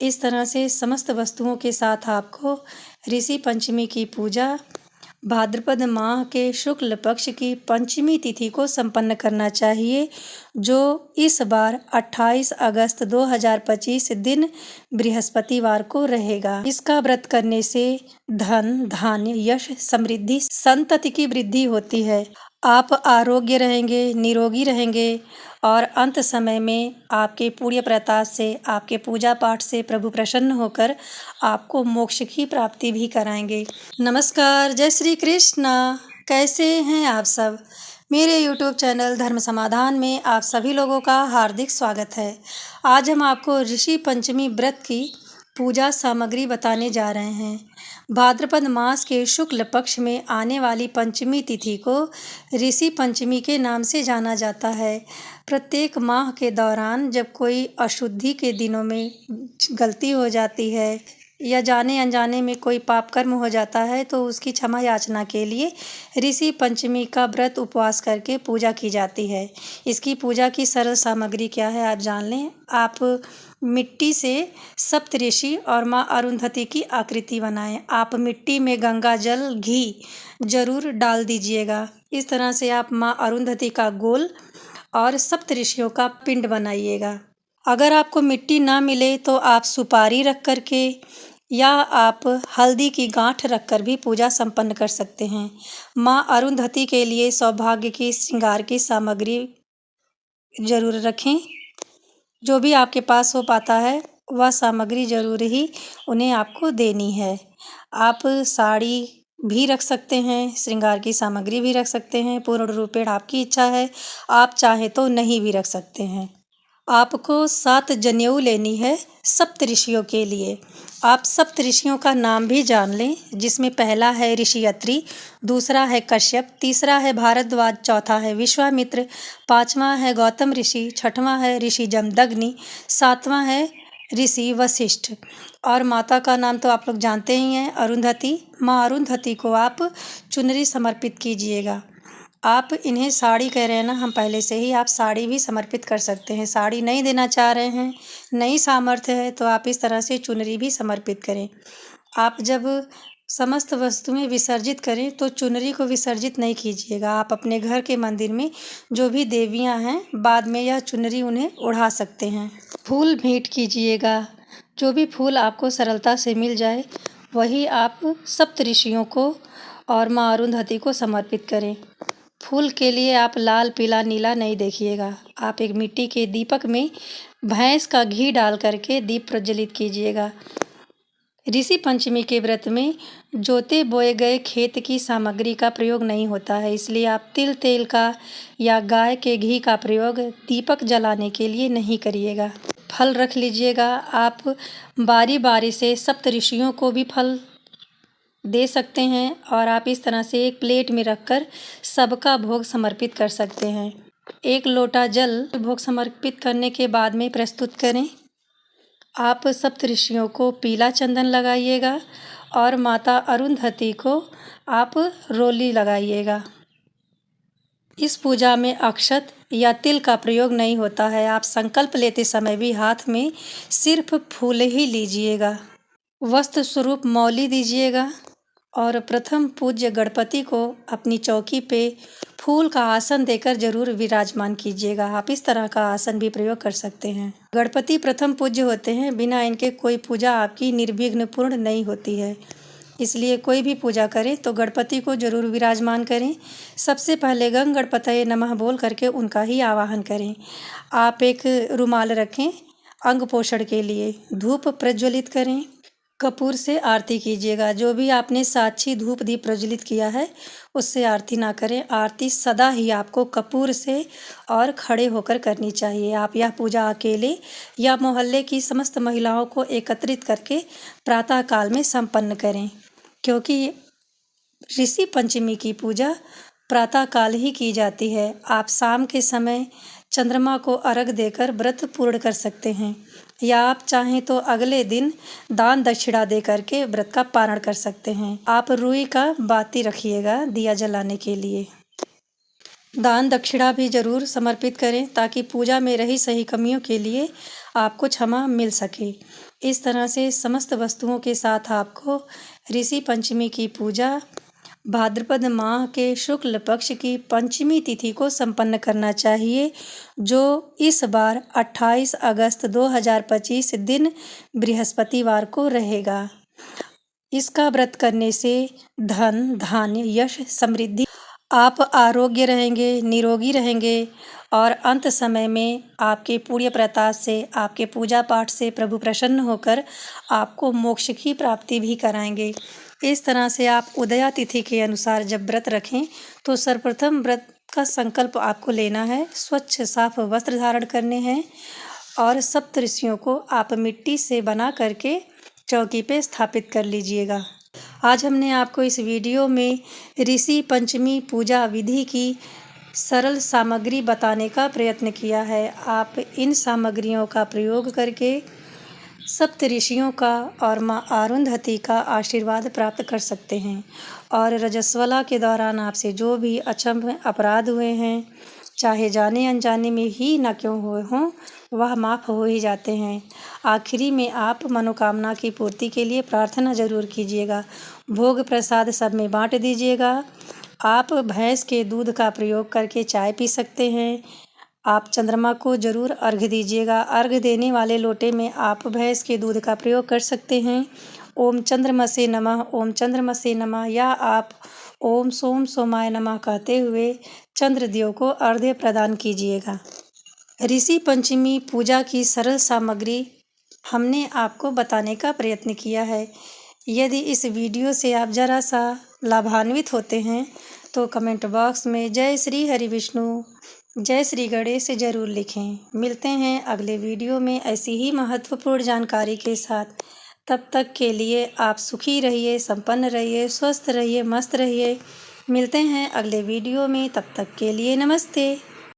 इस तरह से समस्त वस्तुओं के साथ आपको ऋषि पंचमी की पूजा भाद्रपद माह के शुक्ल पक्ष की पंचमी तिथि को संपन्न करना चाहिए, जो इस बार 28 अगस्त 2025 दिन बृहस्पतिवार को रहेगा। इसका व्रत करने से धन, धान्य, यश, समृद्धि, संतति की वृद्धि होती है। आप आरोग्य रहेंगे, निरोगी रहेंगे और अंत समय में आपके पुण्य प्रताप से, आपके पूजा पाठ से प्रभु प्रसन्न होकर आपको मोक्ष की प्राप्ति भी कराएंगे। नमस्कार, जय श्री कृष्णा। कैसे हैं आप सब? मेरे YouTube चैनल धर्म समाधान में आप सभी लोगों का हार्दिक स्वागत है। आज हम आपको ऋषि पंचमी व्रत की पूजा सामग्री बताने जा रहे हैं। भाद्रपद मास के शुक्ल पक्ष में आने वाली पंचमी तिथि को ऋषि पंचमी के नाम से जाना जाता है। प्रत्येक माह के दौरान जब कोई अशुद्धि के दिनों में गलती हो जाती है या जाने अनजाने में कोई पाप कर्म हो जाता है तो उसकी क्षमा याचना के लिए ऋषि पंचमी का व्रत उपवास करके पूजा की जाती है। इसकी पूजा की सरल सामग्री क्या है आप जान लें। आप मिट्टी से सप्तऋषि और माँ अरुंधति की आकृति बनाएं। आप मिट्टी में गंगा जल, घी जरूर डाल दीजिएगा। इस तरह से आप माँ अरुंधति का गोल और सप्तऋषियों का पिंड बनाइएगा। अगर आपको मिट्टी ना मिले तो आप सुपारी रख कर के या आप हल्दी की गांठ रखकर भी पूजा संपन्न कर सकते हैं। माँ अरुंधति के लिए सौभाग्य की श्रृंगार की सामग्री जरूर रखें। जो भी आपके पास हो पाता है वह सामग्री जरूर ही उन्हें आपको देनी है। आप साड़ी भी रख सकते हैं, श्रृंगार की सामग्री भी रख सकते हैं, पूर्ण रूपेण आपकी इच्छा है। आप चाहें तो नहीं भी रख सकते हैं। आपको 7 जनेऊ लेनी है सप्तऋषियों के लिए। आप सप्तऋषियों का नाम भी जान लें, जिसमें पहला है ऋषि अत्रि, दूसरा है कश्यप, तीसरा है भारद्वाज, चौथा है विश्वामित्र, पांचवा है गौतम ऋषि, छठवां है ऋषि जमदग्नि, सातवां है ऋषि वशिष्ठ और माता का नाम तो आप लोग जानते ही हैं, अरुंधति। माँ अरुंधति को आप चुनरी समर्पित कीजिएगा। आप इन्हें साड़ी कह रहे हैं ना, हम पहले से ही आप साड़ी भी समर्पित कर सकते हैं। साड़ी नहीं देना चाह रहे हैं, नहीं सामर्थ्य है तो आप इस तरह से चुनरी भी समर्पित करें। आप जब समस्त वस्तुएं विसर्जित करें तो चुनरी को विसर्जित नहीं कीजिएगा। आप अपने घर के मंदिर में जो भी देवियां हैं बाद में यह चुनरी उन्हें ओढ़ा सकते हैं। फूल भेंट कीजिएगा। जो भी फूल आपको सरलता से मिल जाए वही आप सप्तऋषियों को और माँ अरुंधति को समर्पित करें। फूल के लिए आप लाल, पीला, नीला नहीं देखिएगा। आप एक मिट्टी के दीपक में भैंस का घी डाल करके दीप प्रज्वलित कीजिएगा। ऋषि पंचमी के व्रत में जोते बोए गए खेत की सामग्री का प्रयोग नहीं होता है, इसलिए आप तिल तेल का या गाय के घी का प्रयोग दीपक जलाने के लिए नहीं करिएगा। फल रख लीजिएगा। आप बारी बारी से सप्तऋषियों को भी फल दे सकते हैं और आप इस तरह से एक प्लेट में रखकर सबका भोग समर्पित कर सकते हैं। 1 लोटा जल भोग समर्पित करने के बाद में प्रस्तुत करें। आप सप्तऋषियों को पीला चंदन लगाइएगा और माता अरुंधति को आप रोली लगाइएगा। इस पूजा में अक्षत या तिल का प्रयोग नहीं होता है। आप संकल्प लेते समय भी हाथ में सिर्फ फूल ही लीजिएगा। वस्त्र स्वरूप मौली दीजिएगा और प्रथम पूज्य गणपति को अपनी चौकी पे फूल का आसन देकर जरूर विराजमान कीजिएगा। आप इस तरह का आसन भी प्रयोग कर सकते हैं। गणपति प्रथम पूज्य होते हैं, बिना इनके कोई पूजा आपकी निर्विघ्न पूर्ण नहीं होती है। इसलिए कोई भी पूजा करें तो गणपति को जरूर विराजमान करें। सबसे पहले गंग गणपतये नमः बोल करके उनका ही आवाहन करें। आप एक रुमाल रखें अंग पोषण के लिए। धूप प्रज्वलित करें। कपूर से आरती कीजिएगा। जो भी आपने साक्षी धूप दीप प्रज्वलित किया है उससे आरती ना करें। आरती सदा ही आपको कपूर से और खड़े होकर करनी चाहिए। आप यह पूजा अकेले या मोहल्ले की समस्त महिलाओं को एकत्रित करके प्रातः काल में संपन्न करें, क्योंकि ऋषि पंचमी की पूजा प्रातः काल ही की जाती है। आप शाम के समय चंद्रमा को अर्घ देकर व्रत पूर्ण कर सकते हैं या आप चाहें तो अगले दिन दान दक्षिणा दे करके व्रत का पारण कर सकते हैं। आप रुई का बाती रखिएगा दिया जलाने के लिए। दान दक्षिणा भी ज़रूर समर्पित करें ताकि पूजा में रही सही कमियों के लिए आपको क्षमा मिल सके। इस तरह से समस्त वस्तुओं के साथ आपको ऋषि पंचमी की पूजा भाद्रपद माह के शुक्ल पक्ष की पंचमी तिथि को संपन्न करना चाहिए, जो इस बार 28 अगस्त 2025 दिन बृहस्पतिवार को रहेगा। इसका व्रत करने से धन, धान्य, यश, समृद्धि, आप आरोग्य रहेंगे, निरोगी रहेंगे और अंत समय में आपके पुण्य प्रताप से, आपके पूजा पाठ से प्रभु प्रसन्न होकर आपको मोक्ष की प्राप्ति भी कराएंगे। इस तरह से आप उदया तिथि के अनुसार जब व्रत रखें तो सर्वप्रथम व्रत का संकल्प आपको लेना है, स्वच्छ साफ वस्त्र धारण करने हैं और सप्तऋषियों को आप मिट्टी से बना करके चौकी पे स्थापित कर लीजिएगा। आज हमने आपको इस वीडियो में ऋषि पंचमी पूजा विधि की सरल सामग्री बताने का प्रयत्न किया है। आप इन सामग्रियों का प्रयोग करके सप्तऋषियों का और माँ अरुंधति का आशीर्वाद प्राप्त कर सकते हैं और रजस्वला के दौरान आपसे जो भी अक्षम्य अपराध हुए हैं, चाहे जाने अनजाने में ही न क्यों हुए हों, वह माफ़ हो ही जाते हैं। आखिरी में आप मनोकामना की पूर्ति के लिए प्रार्थना जरूर कीजिएगा। भोग प्रसाद सब में बांट दीजिएगा। आप भैंस के दूध का प्रयोग करके चाय पी सकते हैं। आप चंद्रमा को जरूर अर्घ्य दीजिएगा। अर्घ्य देने वाले लोटे में आप भैंस के दूध का प्रयोग कर सकते हैं। ओम चंद्रमसे नमः, ओम चंद्रमसे नमः या आप ओम सोम सोमाय नमः कहते हुए चंद्रदेव को अर्घ्य प्रदान कीजिएगा। ऋषि पंचमी पूजा की सरल सामग्री हमने आपको बताने का प्रयत्न किया है। यदि इस वीडियो से आप जरा सा लाभान्वित होते हैं तो कमेंट बॉक्स में जय श्री हरि विष्णु, जय श्री गणेश जरूर लिखें। मिलते हैं अगले वीडियो में ऐसी ही महत्वपूर्ण जानकारी के साथ। तब तक के लिए आप सुखी रहिए, संपन्न रहिए, स्वस्थ रहिए, मस्त रहिए। मिलते हैं अगले वीडियो में, तब तक के लिए नमस्ते।